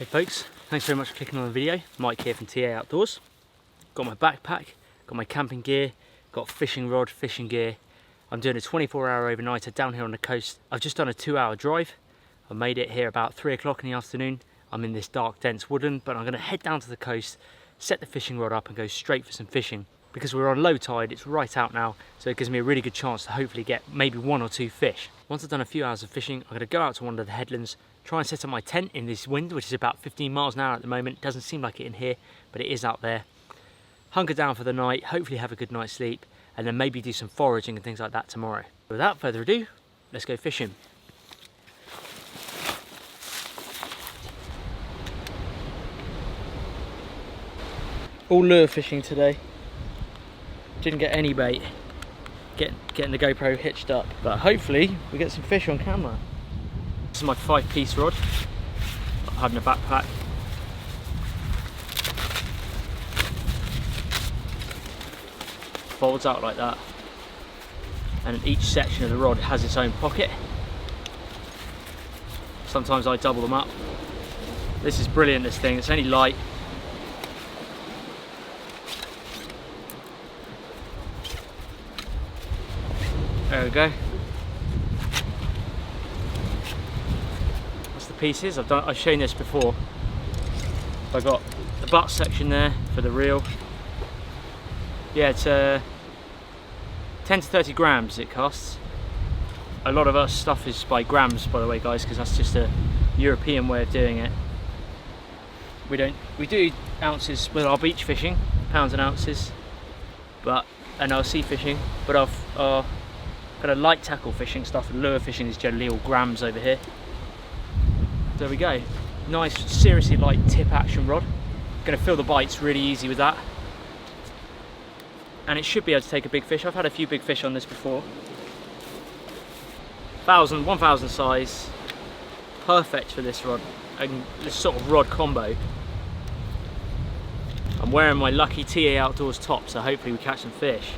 Hey folks, thanks very much for clicking on the video. Mike here from TA Outdoors. Got my backpack, got my camping gear, got fishing rod, fishing gear. I'm doing a 24-hour overnighter down here on the coast. I've just done a 2-hour drive. I made it here about 3 o'clock in the afternoon. I'm in this dark, dense woodland, but I'm gonna head down to the coast, set the fishing rod up and go straight for some fishing. Because we're on low tide, it's right out now, so it gives me a really good chance to hopefully get maybe 1 or 2 fish. Once I've done a few hours of fishing, I'm gonna go out to one of the headlands, try and set up my tent in this wind, which is about 15 miles an hour at the moment. Doesn't seem like it in here, but it is out there. Hunker down for the night, hopefully have a good night's sleep, and then maybe do some foraging and things like that tomorrow. Without further ado, let's go fishing. All lure fishing today. Didn't get any bait. Getting the GoPro hitched up, but hopefully we get some fish on camera. This is my 5-piece rod I have in a backpack. Folds out like that, and each section of the rod has its own pocket. Sometimes I double them up. This is brilliant, this thing. It's only light. There we go. That's the pieces. I've shown this before. I've got the butt section there for the reel. Yeah, it's 10 to 30 grams it costs. A lot of our stuff is by grams, by the way, guys, because that's just a European way of doing it. We do ounces with our beach fishing, pounds and ounces, and our sea fishing, but our kind of light tackle fishing stuff and lure fishing is generally all grams over here. There we go. Nice, seriously light tip action rod. Gonna fill the bites really easy with that. And it should be able to take a big fish. I've had a few big fish on this before. 1,000 size. Perfect for this rod, and this sort of rod combo. I'm wearing my lucky TA Outdoors top, so hopefully we catch some fish.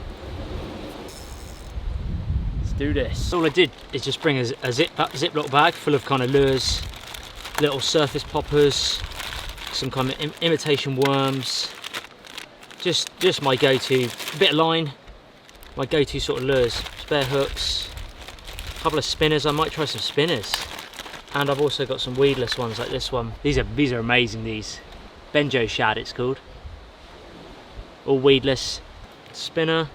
Do this. All I did is just bring a Ziploc bag full of kind of lures, little surface poppers, some kind of imitation worms, just my go-to, a bit of line, my go-to sort of lures, spare hooks, a couple of spinners. I might try some spinners, and I've also got some weedless ones like this one. These are amazing. These Benjo shad it's called, all weedless. Spinner,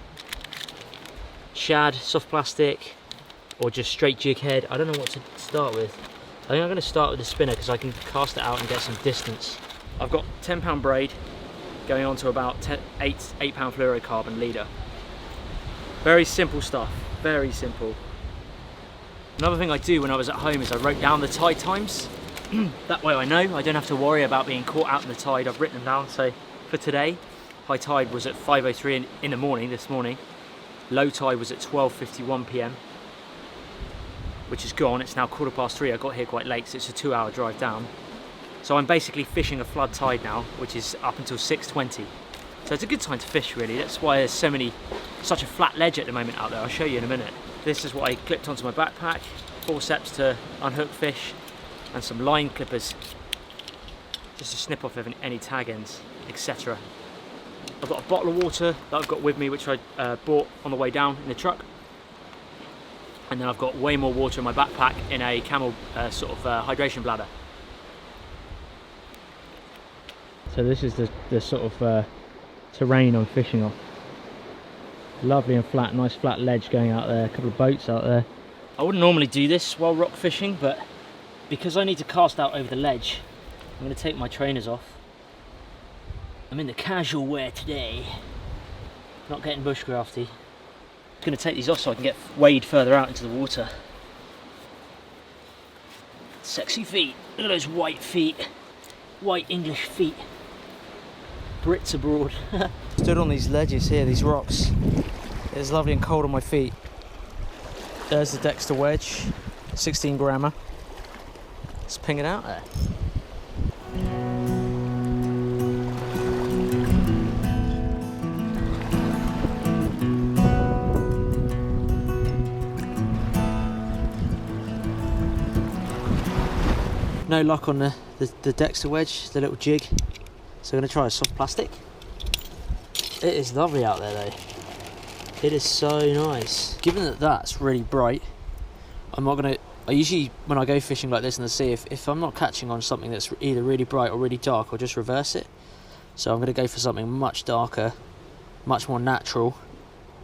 shad, soft plastic, or just straight jig head. I don't know what to start with. I think I'm going to start with the spinner because I can cast it out and get some distance. I've got 10-pound braid going on to about 8-pound fluorocarbon leader. Very simple stuff, very simple. Another thing I do when I was at home is I wrote down the tide times. That way I know I don't have to worry about being caught out in the tide. I've written them down. So for today, high tide was at 5:03 in the morning this morning. Low tide was at 12:51 p.m, which is gone. It's now 3:15. I got here quite late, so it's a 2-hour drive down. So I'm basically fishing a flood tide now, which is up until 6:20. So it's a good time to fish, really. That's why there's such a flat ledge at the moment out there. I'll show you in a minute. This is what I clipped onto my backpack. Forceps to unhook fish, and some line clippers just to snip off any tag ends, etc. I've got a bottle of water that I've got with me, which I bought on the way down in the truck. And then I've got way more water in my backpack in a camel sort of hydration bladder. So this is the sort of terrain I'm fishing off. Lovely and flat, nice flat ledge going out there, a couple of boats out there. I wouldn't normally do this while rock fishing, but because I need to cast out over the ledge, I'm going to take my trainers off. I'm in the casual wear today, not getting bushcrafty. I'm going to take these off so I can get wade further out into the water. Sexy feet, look at those white feet, white English feet. Brits abroad. Stood on these ledges here, these rocks. It's lovely and cold on my feet. There's the Dexter wedge, 16 grammer. Let's ping it out there. No luck on the Dexter wedge, the little jig. So I'm going to try a soft plastic. It is lovely out there though. It is so nice. Given that that's really bright, I'm not going to... I usually, when I go fishing like this in the sea, if I'm not catching on something that's either really bright or really dark, I'll just reverse it. So I'm going to go for something much darker, much more natural.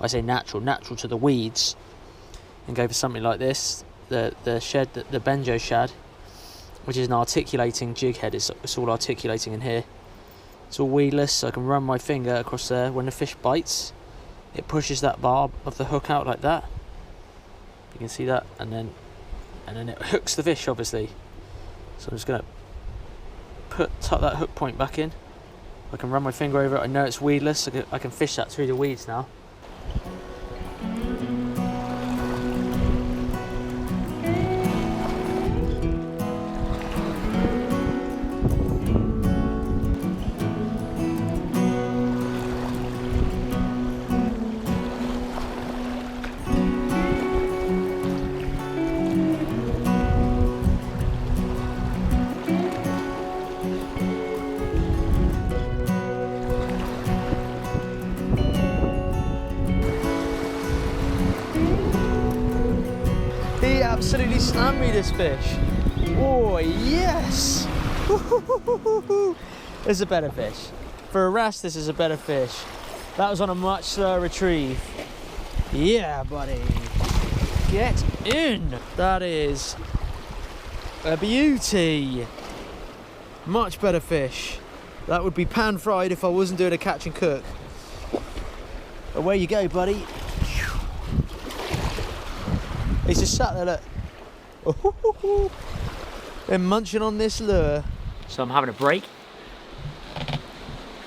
I say natural to the weeds, and go for something like this. The benjo shad, which is an articulating jig head. It's all articulating in here. It's all weedless, so I can run my finger across there. When the fish bites, it pushes that barb of the hook out like that. You can see that, and then it hooks the fish, obviously. So I'm just going to tuck that hook point back in. I can run my finger over it. I know it's weedless. I can fish that through the weeds now. He absolutely slammed me, this fish. Oh yes! It's a better fish. For a wrasse, this is a better fish. That was on a much slower retrieve. Yeah, buddy. Get in. That is a beauty. Much better fish. That would be pan fried if I wasn't doing a catch and cook. Away you go, buddy. He's just sat there, look. They're munching on this lure. So I'm having a break.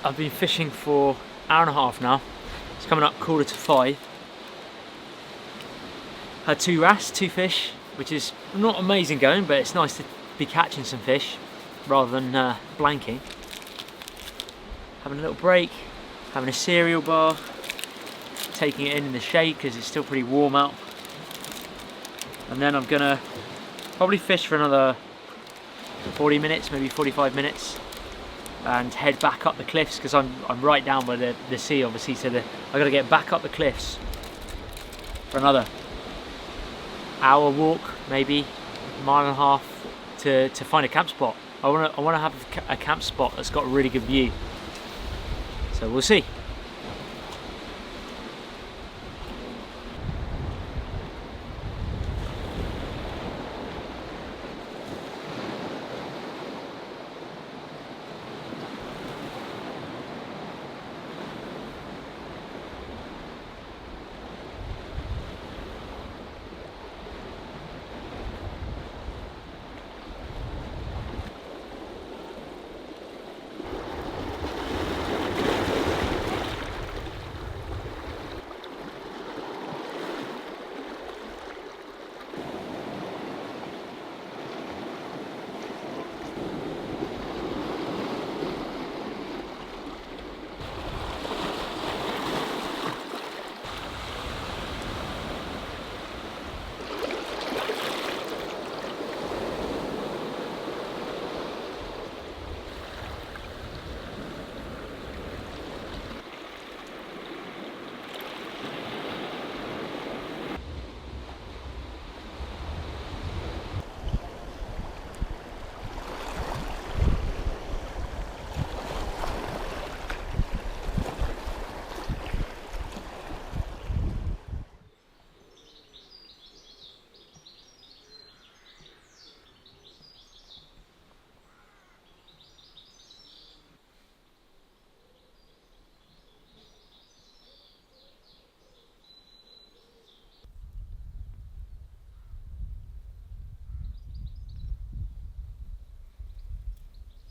I've been fishing for an hour and a half now. It's coming up 4:45. Had 2 wrasse, 2 fish, which is not amazing going, but it's nice to be catching some fish rather than blanking. Having a little break, having a cereal bar, taking it in the shade because it's still pretty warm out. And then I'm gonna probably fish for another 40 minutes, maybe 45 minutes, and head back up the cliffs because I'm right down by the sea, obviously. So I got to get back up the cliffs for another hour walk, maybe a mile and a half to find a camp spot. I want to have a camp spot that's got a really good view. So we'll see.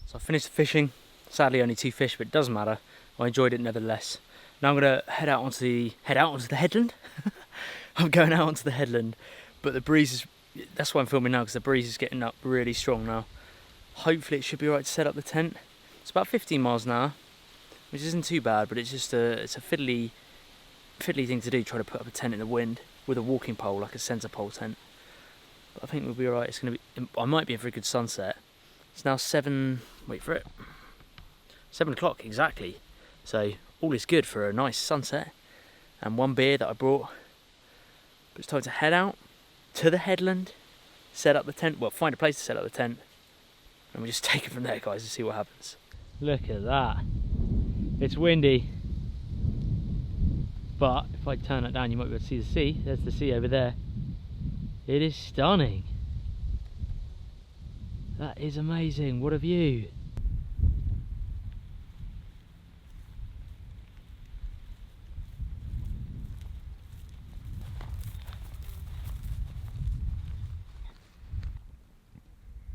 So I finished the fishing. Sadly only 2 fish, but it doesn't matter. I enjoyed it nevertheless. Now I'm gonna head out onto the headland. I'm going out onto the headland, but the breeze is, that's why I'm filming now, because the breeze is getting up really strong now. Hopefully it should be alright to set up the tent. It's about 15 miles an hour, which isn't too bad, but it's just it's a fiddly thing to do, try to put up a tent in the wind with a walking pole, like a centre pole tent. But I think we'll be alright. It's gonna be, I might be in for a good sunset. It's now 7, wait for it, 7 o'clock exactly. So all is good for a nice sunset and one beer that I brought. But it's time to head out to the headland, set up the tent, well, find a place to set up the tent, and we just take it from there, guys, and see what happens. Look at that. It's windy, but if I turn it down you might be able to see the sea. There's the sea over there. It is stunning. That is amazing. What a view.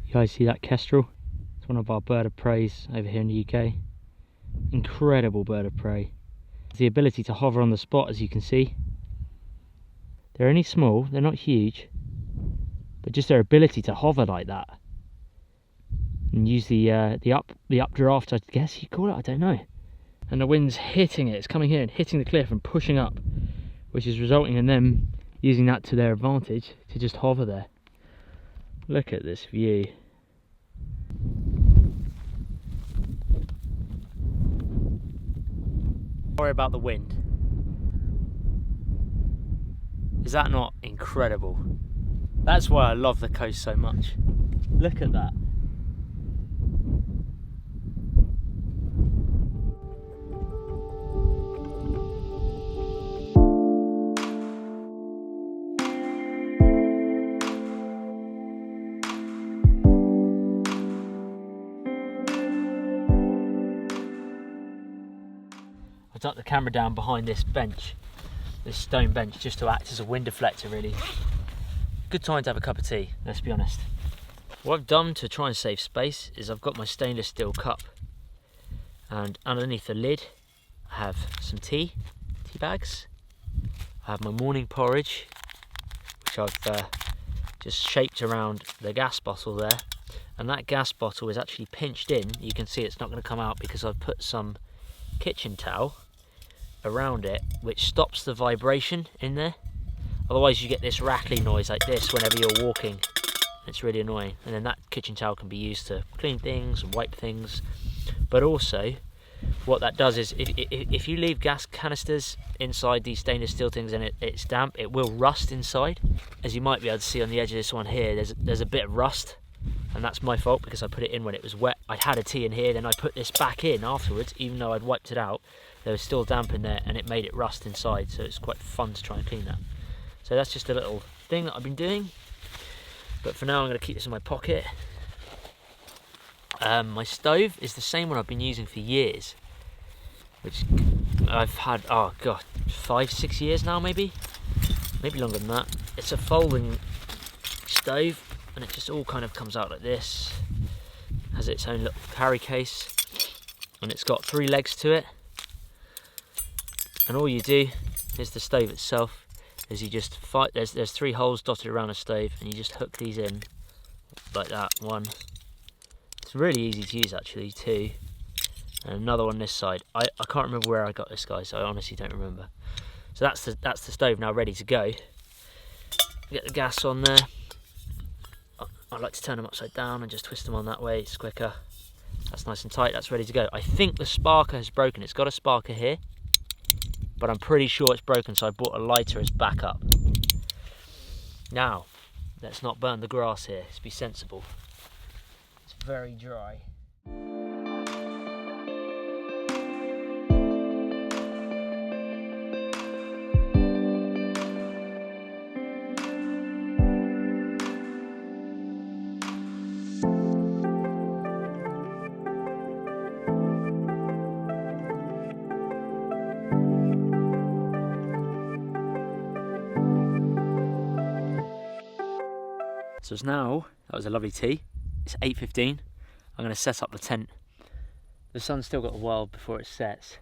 You guys see that kestrel? It's one of our bird of preys over here in the UK. Incredible bird of prey. The ability to hover on the spot, as you can see. They're only small, they're not huge, but just their ability to hover like that and use the updraft, I guess you call it, I don't know. And the wind's hitting it, it's coming here and hitting the cliff and pushing up, which is resulting in them using that to their advantage to just hover there. Look at this view. Sorry about the wind. Is that not incredible? That's why I love the coast so much. Look at that. I ducked the camera down behind this bench, this stone bench, just to act as a wind deflector really. Good time to have a cup of tea, let's be honest. What I've done to try and save space is I've got my stainless steel cup, and underneath the lid I have some tea bags. I have my morning porridge, which I've just shaped around the gas bottle there, and that gas bottle is actually pinched in. You can see it's not going to come out because I've put some kitchen towel around it which stops the vibration in there. Otherwise you get this rattling noise like this whenever you're walking. It's really annoying. And then that kitchen towel can be used to clean things and wipe things. But also what that does is if you leave gas canisters inside these stainless steel things and it's damp, it will rust inside. As you might be able to see on the edge of this one here, there's a bit of rust, and that's my fault because I put it in when it was wet. I'd had a tea in here, then I put this back in afterwards, even though I'd wiped it out. There was still damp in there and it made it rust inside, so it's quite fun to try and clean that. So that's just a little thing that I've been doing. But for now I'm going to keep this in my pocket. My stove is the same one I've been using for years, which I've had, oh god, 5-6 years now maybe longer than that. It's a folding stove and it just all kind of comes out like this. Has its own little carry case and it's got 3 legs to it. And all you do is the stove itself is you just there's 3 holes dotted around a stove and you just hook these in like that. One. It's really easy to use actually, 2. And another one this side. I can't remember where I got this, guys, so I honestly don't remember. So that's the stove now ready to go. Get the gas on there. I like to turn them upside down and just twist them on that way, it's quicker. That's nice and tight, that's ready to go. I think the sparker has broken. It's got a sparker here, but I'm pretty sure it's broken, so I bought a lighter as backup. Now, let's not burn the grass here, let's be sensible. It's very dry. So it's now, that was a lovely tea, it's 8:15, I'm going to set up the tent. The sun's still got a while before it sets,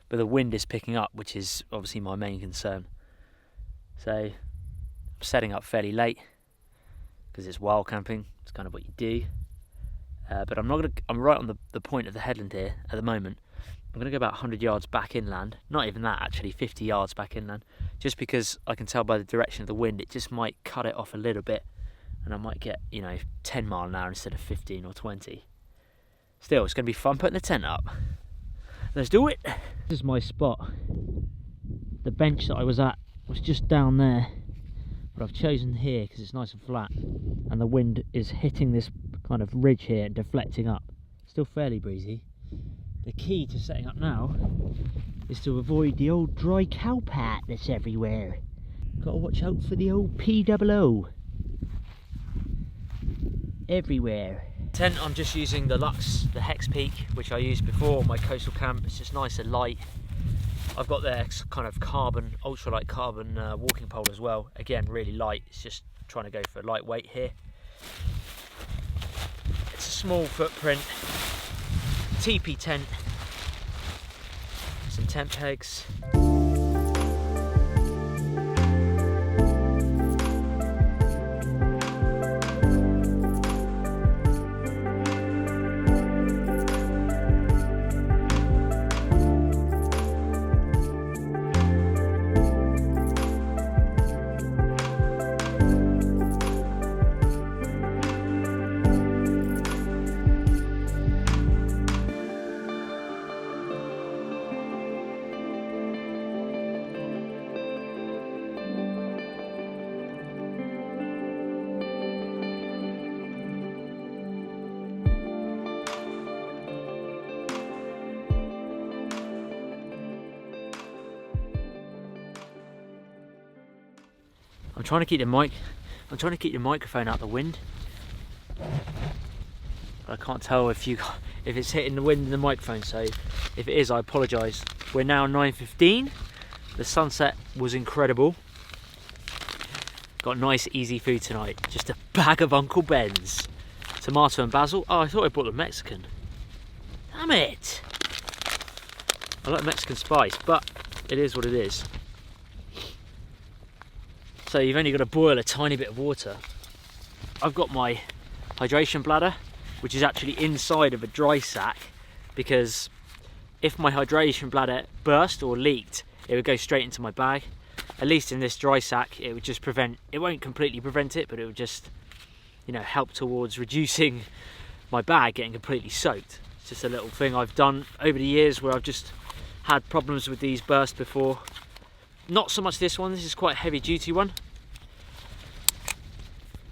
but the wind is picking up, which is obviously my main concern. So I'm setting up fairly late, because it's wild camping, it's kind of what you do. But I'm right on the point of the headland here at the moment. I'm going to go about 100 yards back inland, not even that actually, 50 yards back inland, just because I can tell by the direction of the wind it just might cut it off a little bit, and I might get, you know, 10 mile an hour instead of 15 or 20. Still, it's going to be fun putting the tent up. Let's do it. This is my spot. The bench that I was at was just down there, but I've chosen here because it's nice and flat, and the wind is hitting this kind of ridge here and deflecting up. Still fairly breezy. The key to setting up now is to avoid the old dry cowpat that's everywhere. Got to watch out for the old POO. Everywhere. Tent, I'm just using the Lux, the Hex Peak, which I used before on my coastal camp. It's just nice and light. I've got their kind of carbon, ultralight carbon walking pole as well. Again, really light. It's just trying to go for lightweight here. It's a small footprint. TP tent. Some tent pegs. I'm trying to keep the microphone out the wind. I can't tell if it's hitting the wind and the microphone, so if it is, I apologise. We're now 9:15. The sunset was incredible. Got nice easy food tonight. Just a bag of Uncle Ben's. Tomato and basil. Oh, I thought I brought the Mexican. Damn it! I like Mexican spice, but it is what it is. So you've only got to boil a tiny bit of water. I've got my hydration bladder, which is actually inside of a dry sack, because if my hydration bladder burst or leaked, it would go straight into my bag. At least in this dry sack, it would just prevent, it won't completely prevent it, but it would just, you know, help towards reducing my bag getting completely soaked. It's just a little thing I've done over the years where I've just had problems with these bursts before. Not so much this one, this is quite a heavy duty one.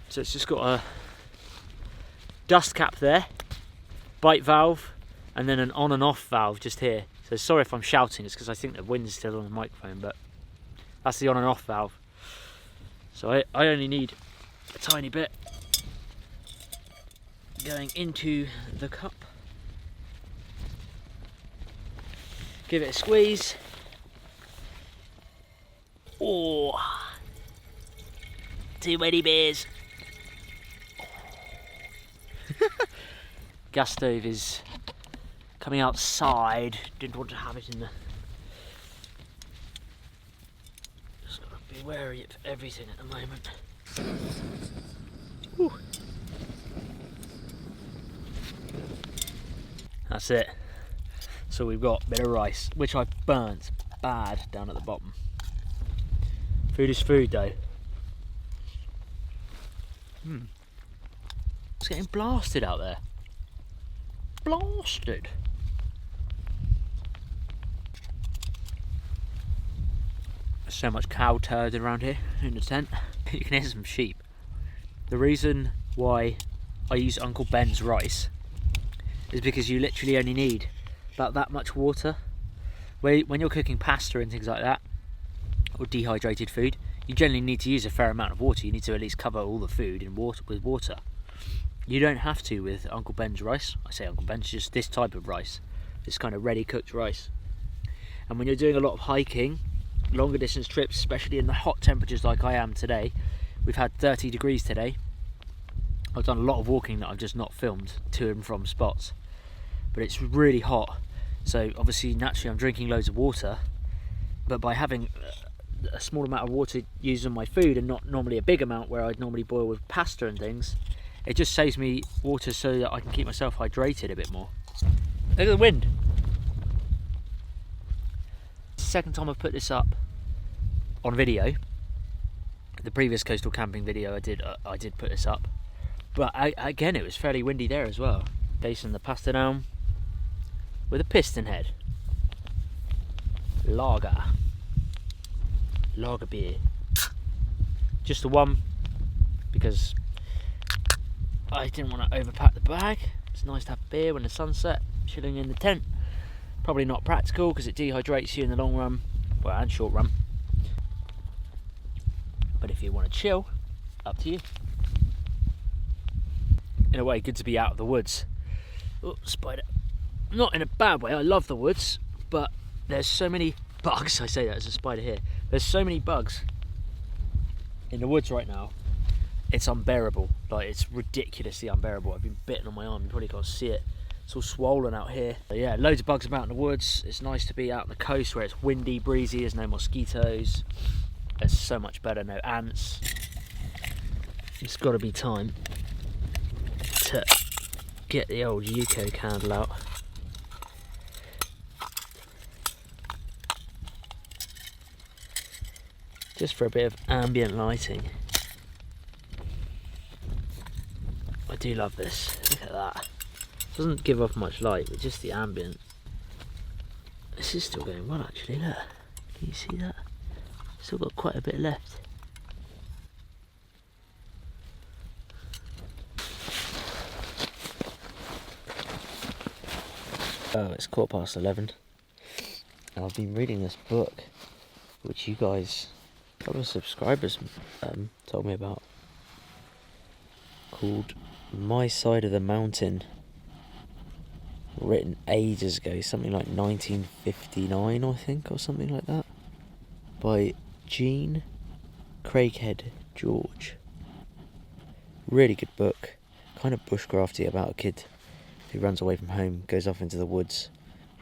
So it's just got a dust cap there, bite valve, and then an on and off valve just here. So sorry if I'm shouting, it's because I think the wind's still on the microphone, but that's the on and off valve. So I only need a tiny bit going into the cup. Give it a squeeze. Oh, too many beers. Gas stove is coming outside. Didn't want to have it in the. Just gotta be wary of everything at the moment. Whew. That's it. So we've got a bit of rice, which I burnt bad down at the bottom. Food is food though. It's getting blasted out there. Blasted. There's so much cow turd around here in the tent. You can hear some sheep. The reason why I use Uncle Ben's rice is because you literally only need about that much water. When you're cooking pasta and things like that, or dehydrated food, you generally need to use a fair amount of water. You need to at least cover all the food in water with water. You don't have to with Uncle Ben's rice. I say Uncle Ben's, just this type of rice, this kind of ready cooked rice. And when you're doing a lot of hiking, longer distance trips, especially in the hot temperatures like I am today, we've had 30 degrees today. I've done a lot of walking that I've just not filmed to and from spots, but it's really hot. So obviously naturally I'm drinking loads of water, but by having a small amount of water used on my food and not normally a big amount where I'd normally boil with pasta and things, it just saves me water so that I can keep myself hydrated a bit more. Look at the wind. It's the second time I've put this up on video, The previous coastal camping video I did put this up, but again it was fairly windy there as well. Facing the Pasta Down with a piston head. Lager beer. Just the one, because I didn't want to overpack the bag. It's nice to have beer when the sun's set, chilling in the tent. Probably not practical because it dehydrates you in the long run, well, and short run. But if you want to chill, up to you. In a way, good to be out of the woods. Oh, spider. Not in a bad way, I love the woods, but there's so many bugs. I say that as a spider here. There's so many bugs in the woods right now. It's unbearable. Like, it's ridiculously unbearable. I've been bitten on my arm. You probably can't see it. It's all swollen out here. But yeah, loads of bugs about in the woods. It's nice to be out on the coast where it's windy, breezy. There's no mosquitoes. It's so much better. No ants. It's got to be time to get the old Yuko candle out. Just for a bit of ambient lighting. I do love this. Look at that. Doesn't give off much light, but just the ambient. This is still going well actually, look. Can you see that? Still got quite a bit left. Oh, it's 11:15. And I've been reading this book, which you guys, a couple of subscribers told me about, called My Side of the Mountain, written ages ago, something like 1959 I think, or something like that, by Jean Craighead George. Really good book, kind of bushcrafty, about a kid who runs away from home, goes off into the woods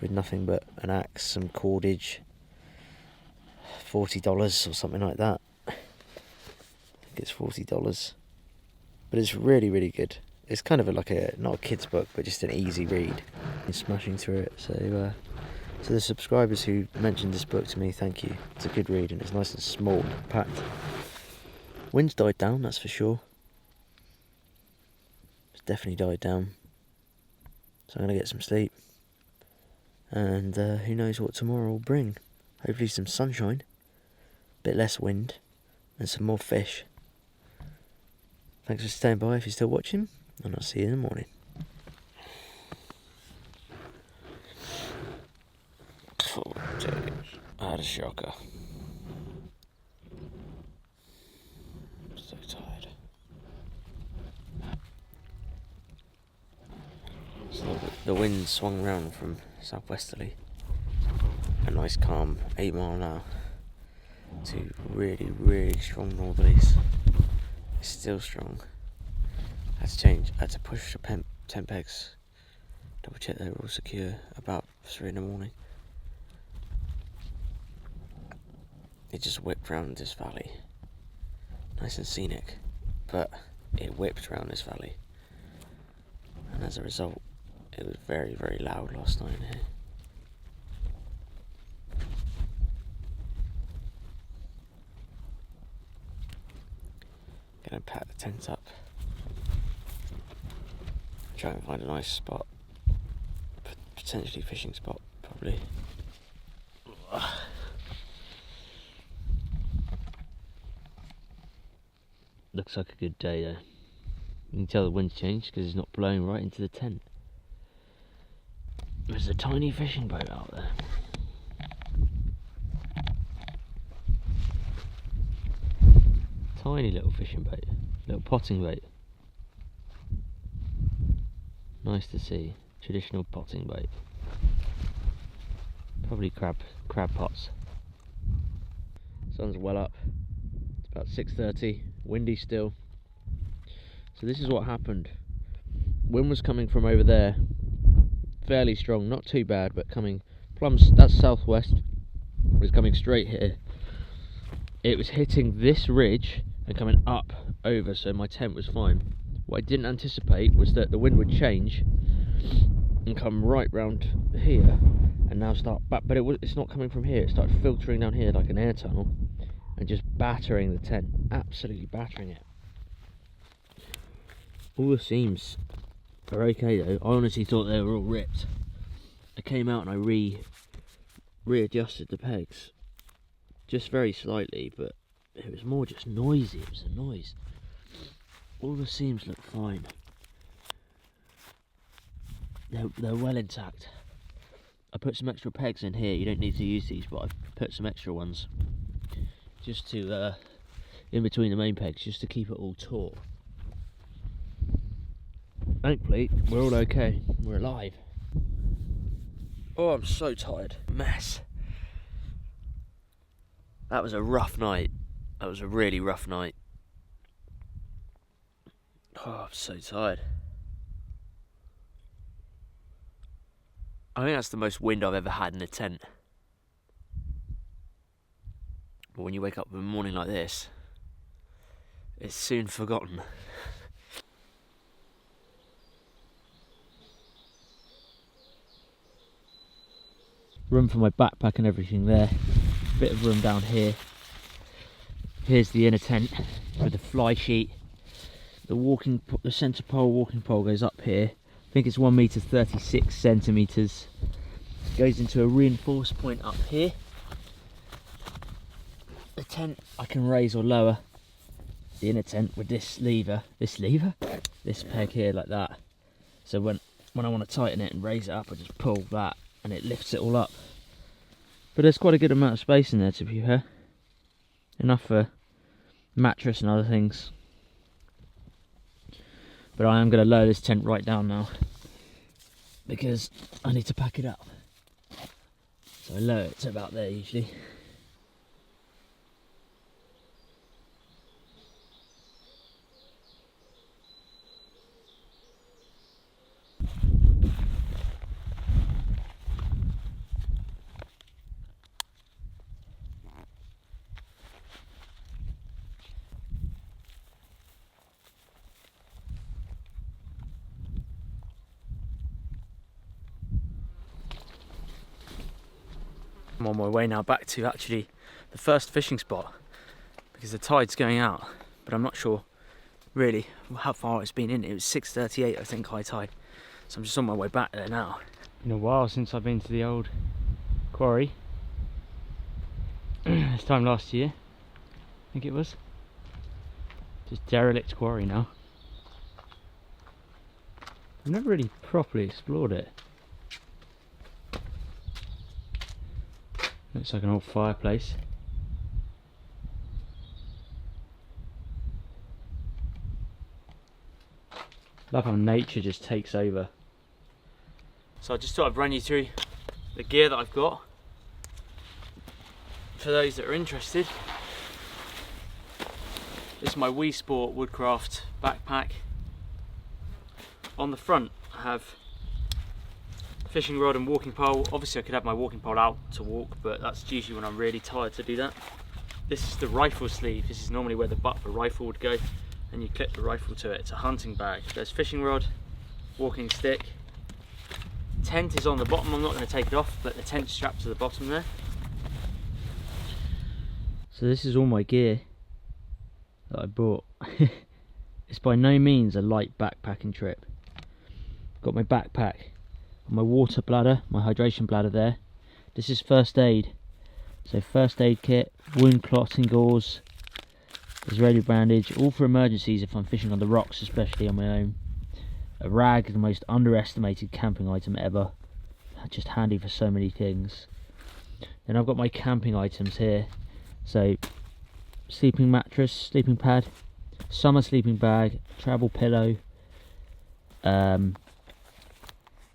with nothing but an axe, some cordage, $40 or something like that. I think it's $40. But it's really, really good. It's kind of like not a kid's book, but just an easy read. I'm smashing through it. So to the subscribers who mentioned this book to me, thank you. It's a good read and it's nice and small and compact. Wind's died down, that's for sure. It's definitely died down. So I'm going to get some sleep. And who knows what tomorrow will bring. Hopefully some sunshine, a bit less wind, and some more fish. Thanks for staying by if you're still watching, and I'll see you in the morning. Oh, dude, I had a shocker. I'm so tired. So the wind swung round from southwesterly, a nice calm 8 mile an hour, to really, really strong northerlies. It's still strong. I had to change. I had to push the tent pegs, double check they were all secure, about 3 in the morning. It just whipped round this valley, nice and scenic, but it whipped round this valley, and as a result it was very, very loud last night in here. Gonna pack the tent up, try and find a nice spot, potentially fishing spot, probably. Looks like a good day though. You can tell the wind's changed because it's not blowing right into the tent. There's a tiny fishing boat out there. Tiny little fishing boat, little potting boat. Nice to see, traditional potting boat. Probably crab pots. Sun's well up. It's about 6:30, windy still. So this is what happened. Wind was coming from over there, fairly strong, not too bad, but coming plums. That's southwest. It was coming straight here. It was hitting this ridge and coming up over, so my tent was fine. What I didn't anticipate was that the wind would change and come right round here and now start back, but it's not coming from here. It started filtering down here like an air tunnel and just battering the tent, absolutely battering it. All the seams are okay though. I honestly thought they were all ripped. I came out and I readjusted the pegs, just very slightly, but it was more just noisy. It was a noise. All the seams look fine. They're well intact. I put some extra pegs in here. You don't need to use these, but I've put some extra ones just to in between the main pegs, just to keep it all taut. Thankfully, we're all okay. We're alive. Oh, I'm so tired. Mess. That was a rough night. That was a really rough night. Oh, I'm so tired. I think that's the most wind I've ever had in a tent. But when you wake up in a morning like this, it's soon forgotten. Room for my backpack and everything there. Bit of room down here. Here's the inner tent with the fly sheet. The centre pole walking pole goes up here. I think it's 1 metre 36 centimetres. Goes into a reinforced point up here. The tent I can raise or lower. The inner tent with this peg here like that. So when I want to tighten it and raise it up, I just pull that and it lifts it all up. But there's quite a good amount of space in there, to be fair. Enough for mattress and other things. But I am going to lower this tent right down now, because I need to pack it up. So I lower it to about there usually. I'm on my way now back to actually the first fishing spot, because the tide's going out, but I'm not sure really how far it's been in. It was 6:38 I think, high tide, so I'm just on my way back there now. Been a while since I've been to the old quarry. This time last year I think it was. Just derelict quarry now. I've never really properly explored it. Looks like an old fireplace. Love how nature just takes over. So I just thought I'd run you through the gear that I've got for those that are interested. This is my WeSport Woodcraft backpack. On the front I have fishing rod and walking pole. Obviously I could have my walking pole out to walk, but that's usually when I'm really tired to do that. This is the rifle sleeve. This is normally where the butt of a rifle would go, and you clip the rifle to it. It's a hunting bag. There's fishing rod, walking stick. Tent is on the bottom. I'm not going to take it off, but the tent's strapped to the bottom there. So this is all my gear that I bought. It's by no means a light backpacking trip. Got my backpack, my water bladder, my hydration bladder there. This is first aid, so first aid kit, wound clotting gauze, Israeli bandage, all for emergencies if I'm fishing on the rocks, especially on my own. A rag, the most underestimated camping item ever, just handy for so many things. Then I've got my camping items here, so sleeping mattress, sleeping pad, summer sleeping bag, travel pillow,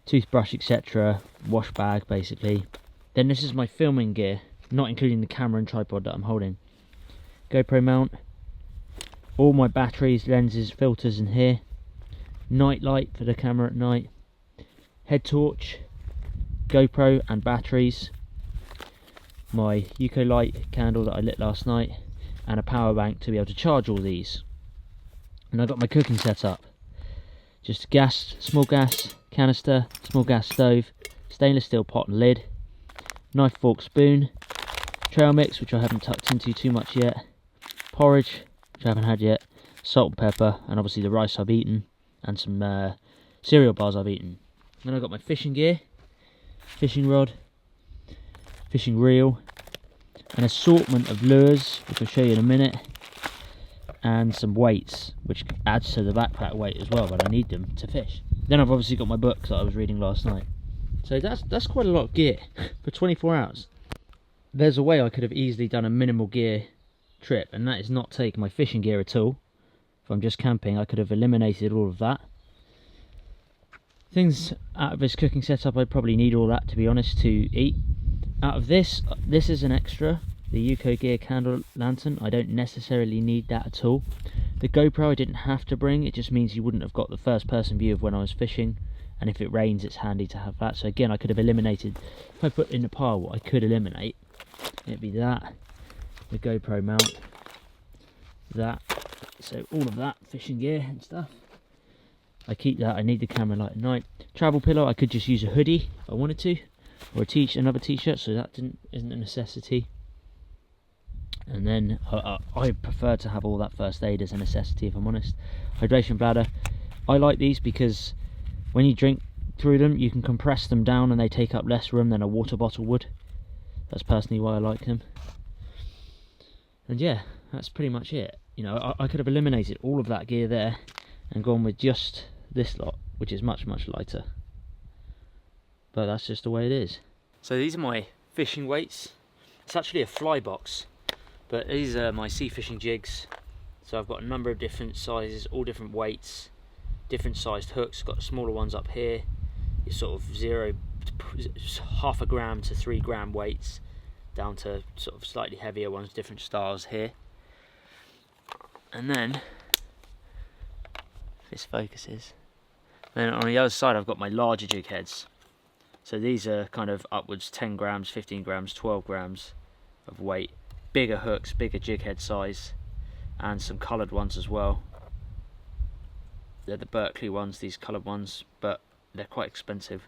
toothbrush, etc., wash bag basically. Then this is my filming gear, not including the camera and tripod that I'm holding. GoPro mount, all my batteries, lenses, filters in here, night light for the camera at night, head torch, GoPro and batteries, my Light candle that I lit last night, and a power bank to be able to charge all these. And I got my cooking set up. Just gas, small gas canister, small gas stove, stainless steel pot and lid, knife, fork, spoon, trail mix, which I haven't tucked into too much yet, porridge, which I haven't had yet, salt and pepper, and obviously the rice I've eaten, and some cereal bars I've eaten. Then I've got my fishing gear, fishing rod, fishing reel, an assortment of lures, which I'll show you in a minute, and some weights, which adds to the backpack weight as well, but I need them to fish. Then I've obviously got my book that I was reading last night. So that's quite a lot of gear for 24 hours. There's a way I could have easily done a minimal gear trip, and that is not take my fishing gear at all. If I'm just camping, I could have eliminated all of that. Things out of this cooking setup, I'd probably need all that, to be honest, to eat. Out of this is an extra, the UK Gear candle lantern. I don't necessarily need that at all. The GoPro I didn't have to bring, it just means you wouldn't have got the first person view of when I was fishing, and if it rains it's handy to have that. So again, I could have eliminated, if I put in a pile what I could eliminate, it'd be that, the GoPro mount, that, so all of that fishing gear and stuff. I keep that, I need the camera light at night. Travel pillow, I could just use a hoodie if I wanted to, or another t-shirt, so that isn't a necessity. And then I prefer to have all that first aid as a necessity, if I'm honest. Hydration bladder, I like these because when you drink through them you can compress them down and they take up less room than a water bottle would. That's personally why I like them. And yeah, that's pretty much it. You know, I could have eliminated all of that gear there and gone with just this lot, which is much lighter, but that's just the way it is. So these are my fishing weights. It's actually a fly box, but these are my sea fishing jigs. So I've got a number of different sizes, all different weights, different sized hooks. Got smaller ones up here, your sort of 0.5 gram to 3 gram weights, down to sort of slightly heavier ones, different styles here. And then this focuses. Then on the other side I've got my larger jig heads. So these are kind of upwards 10 grams, 15 grams, 12 grams of weight. Bigger hooks, bigger jig head size, and some coloured ones as well. They're the Berkeley ones, these coloured ones, but they're quite expensive.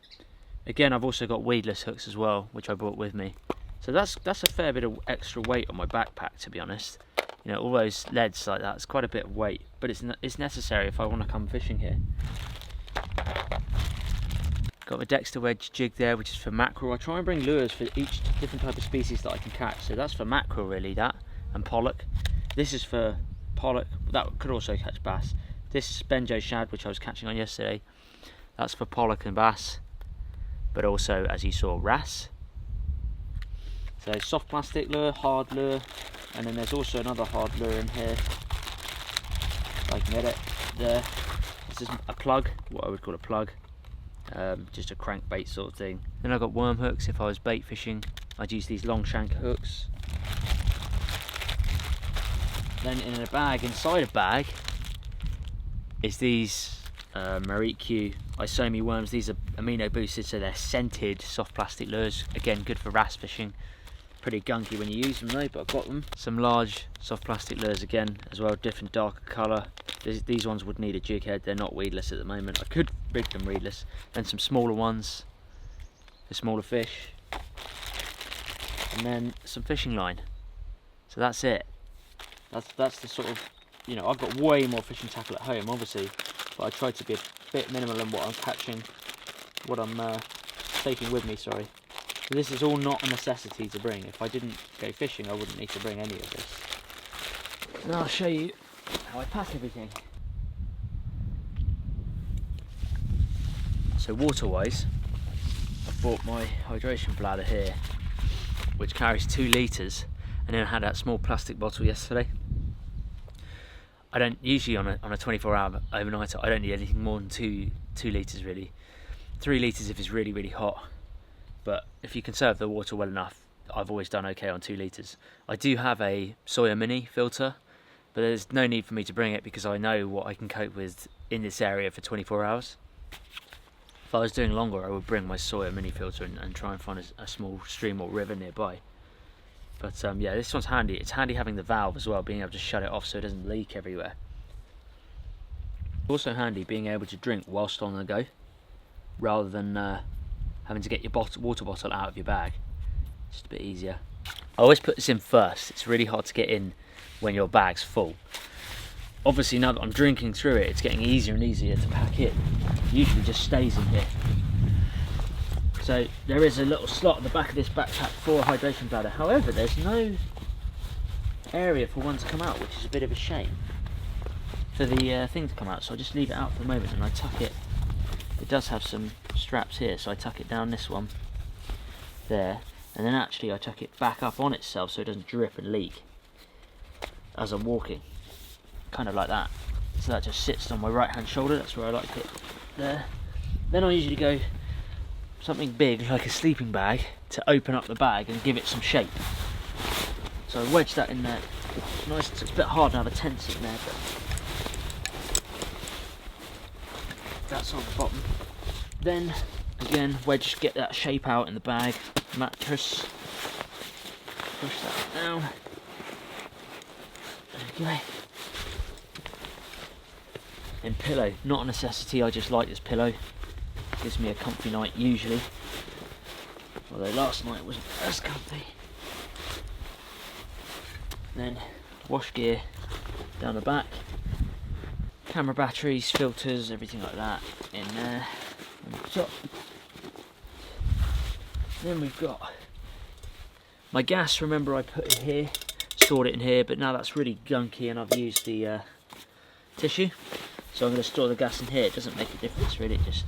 Again, I've also got weedless hooks as well, which I brought with me. So that's a fair bit of extra weight on my backpack, to be honest. You know, all those leads like that, it's quite a bit of weight, but it's necessary if I want to come fishing here. Got the Dexter wedge jig there, which is for mackerel. I try and bring lures for each different type of species that I can catch. So that's for mackerel really, that, and pollock. This is for pollock, that could also catch bass. This is benjo shad, which I was catching on yesterday. That's for pollock and bass, but also, as you saw, wrasse. So soft plastic lure, hard lure, and then there's also another hard lure in here. If I can get it there. This is a plug, what I would call a plug. Just a crankbait sort of thing. Then I've got worm hooks. If I was bait fishing, I'd use these long shank hooks. Then in a bag, inside a bag, is these Marique Isomi worms. These are amino boosted, so they're scented soft plastic lures. Again, good for wrasse fishing. Pretty gunky when you use them though, but I've got them. Some large soft plastic lures again as well, different darker colour. These ones would need a jig head, they're not weedless at the moment. I could rig them weedless. Then some smaller ones for smaller fish. And then some fishing line. So that's it. That's the sort of, you know, I've got way more fishing tackle at home obviously, but I try to be a bit minimal in what I'm catching, what I'm taking with me, sorry. So this is all not a necessity to bring. If I didn't go fishing, I wouldn't need to bring any of this. Now I'll show you how I pack everything. So water-wise, I've bought my hydration bladder here, which carries 2 litres, and then I had that small plastic bottle yesterday. I don't usually on a 24-hour overnighter, I don't need anything more than 2 litres really. 3 litres if it's really hot. But if you conserve the water well enough, I've always done okay on 2 litres. I do have a Sawyer Mini filter, but there's no need for me to bring it because I know what I can cope with in this area for 24 hours. If I was doing longer, I would bring my Sawyer Mini filter and try and find a small stream or river nearby. But yeah, this one's handy. It's handy having the valve as well, being able to shut it off so it doesn't leak everywhere. Also handy being able to drink whilst on the go, rather than having to get your water bottle out of your bag. Just a bit easier. I always put this in first. It's really hard to get in when your bag's full. Obviously now that I'm drinking through it, it's getting easier and easier to pack in. It usually just stays in here. So there is a little slot at the back of this backpack for a hydration bladder. However, there's no area for one to come out, which is a bit of a shame for the thing to come out. So I just leave it out for the moment and I tuck it. It does have some straps here, so I tuck it down this one there, and then actually I tuck it back up on itself so it doesn't drip and leak as I'm walking, kind of like that. So that just sits on my right hand shoulder. That's where I like it there. Then I usually go something big like a sleeping bag to open up the bag and give it some shape. So I wedge that in there. Nice. It's a bit hard to have a tent in there, but that's on the bottom. Then again, wedge, get that shape out in the bag. Mattress, push that down. Okay. And pillow, not a necessity. I just like this pillow. Gives me a comfy night usually. Although last night wasn't as comfy. Then wash gear down the back. Camera batteries, filters, everything like that in there on the top. Then we've got my gas. Remember I put it here, stored it in here, but now that's really gunky and I've used the tissue. So I'm going to store the gas in here. It doesn't make a difference really, it just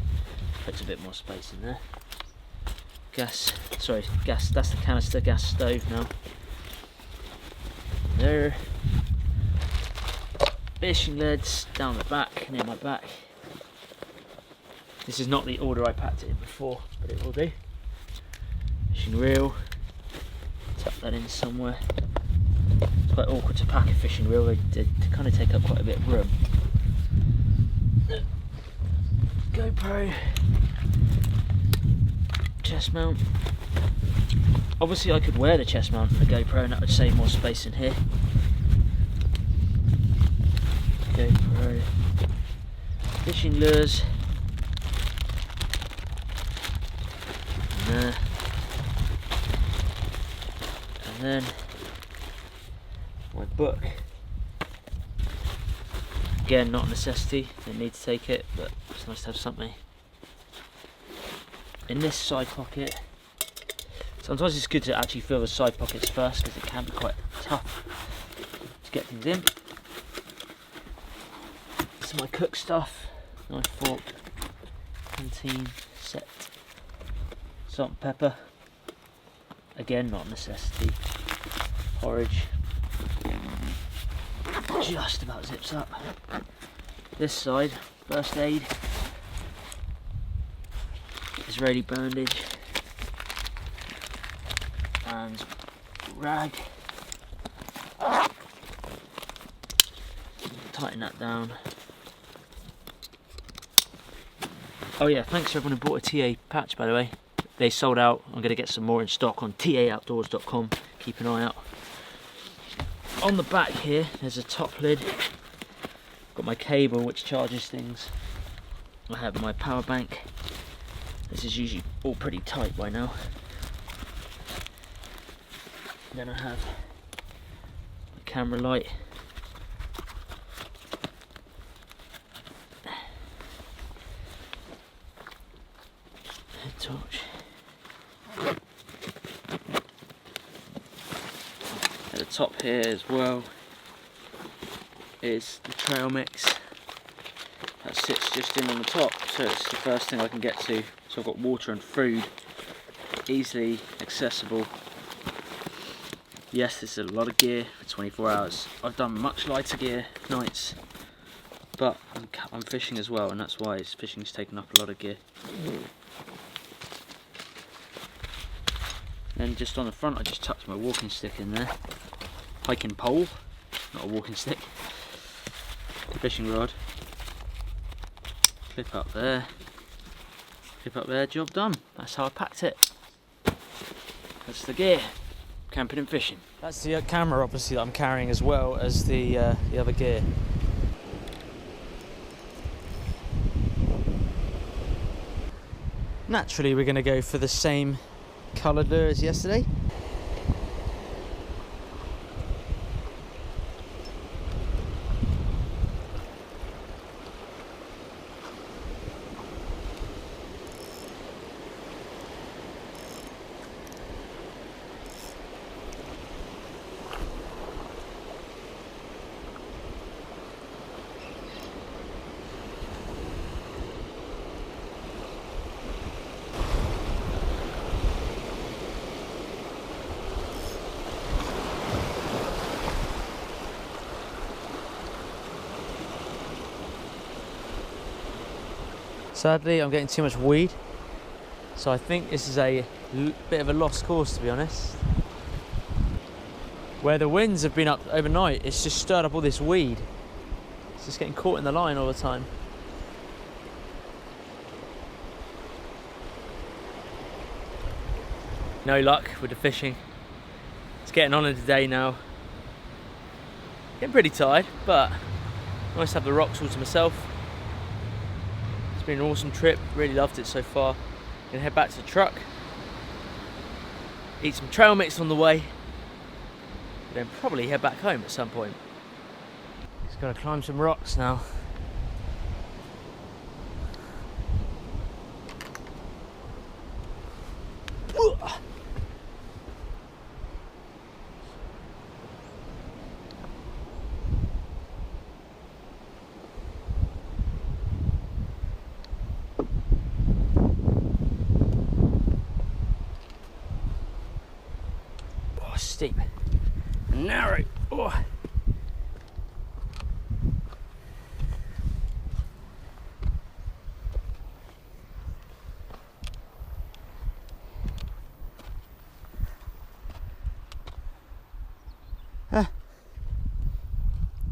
puts a bit more space in there. Gas, that's the canister gas stove now. There. Fishing leads down the back, near my back. This is not the order I packed it in before, but it will do. Fishing reel, tuck that in somewhere. It's quite awkward to pack a fishing reel, they kind of take up quite a bit of room. GoPro, chest mount. Obviously I could wear the chest mount and the GoPro and that would save more space in here. GoPro, fishing lures, and there, and then my book. Again, not a necessity, didn't need to take it, but it's nice to have something. In this side pocket, sometimes it's good to actually fill the side pockets first because it can be quite tough to get things in. It's my cook stuff, knife, fork, canteen, set, salt and pepper. Again, not a necessity. Porridge. Just about zips up. This side, first aid, Israeli bandage, and rag. Tighten that down. Oh yeah, thanks to everyone who bought a TA patch, by the way. They sold out. I'm going to get some more in stock on taoutdoors.com. Keep an eye out. On the back here, there's a top lid. Got my cable which charges things. I have my power bank. This is usually all pretty tight by now. Then I have my camera light. Head torch. At the top here as well is the trail mix that sits just in on the top, so it's the first thing I can get to. So I've got water and food easily accessible. Yes, this is a lot of gear for 24 hours. I've done much lighter gear nights, but I'm fishing as well, and that's why fishing's taken up a lot of gear. Then just on the front I just tucked my walking stick in there. Hiking pole, not a walking stick. Fishing rod. Clip up there. Clip up there, job done. That's how I packed it. That's the gear. Camping and fishing. That's the camera obviously that I'm carrying as well as the other gear. Naturally we're going to go for the same coloured lure as yesterday. Sadly, I'm getting too much weed, so I think this is a bit of a lost cause, to be honest. Where the winds have been up overnight, it's just stirred up all this weed. It's just getting caught in the line all the time. No luck with the fishing. It's getting on in the day now. Getting pretty tired, but nice to have the rocks all to myself. It's been an awesome trip, really loved it so far. Gonna head back to the truck, eat some trail mix on the way, then probably head back home at some point. Just gotta climb some rocks now. Steep and narrow. Oh.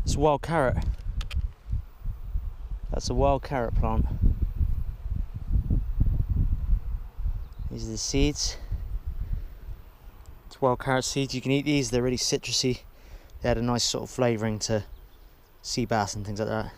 It's a wild carrot. That's a wild carrot plant. These are the seeds. Wild carrot seeds, you can eat these, they're really citrusy. They add a nice sort of flavouring to sea bass and things like that.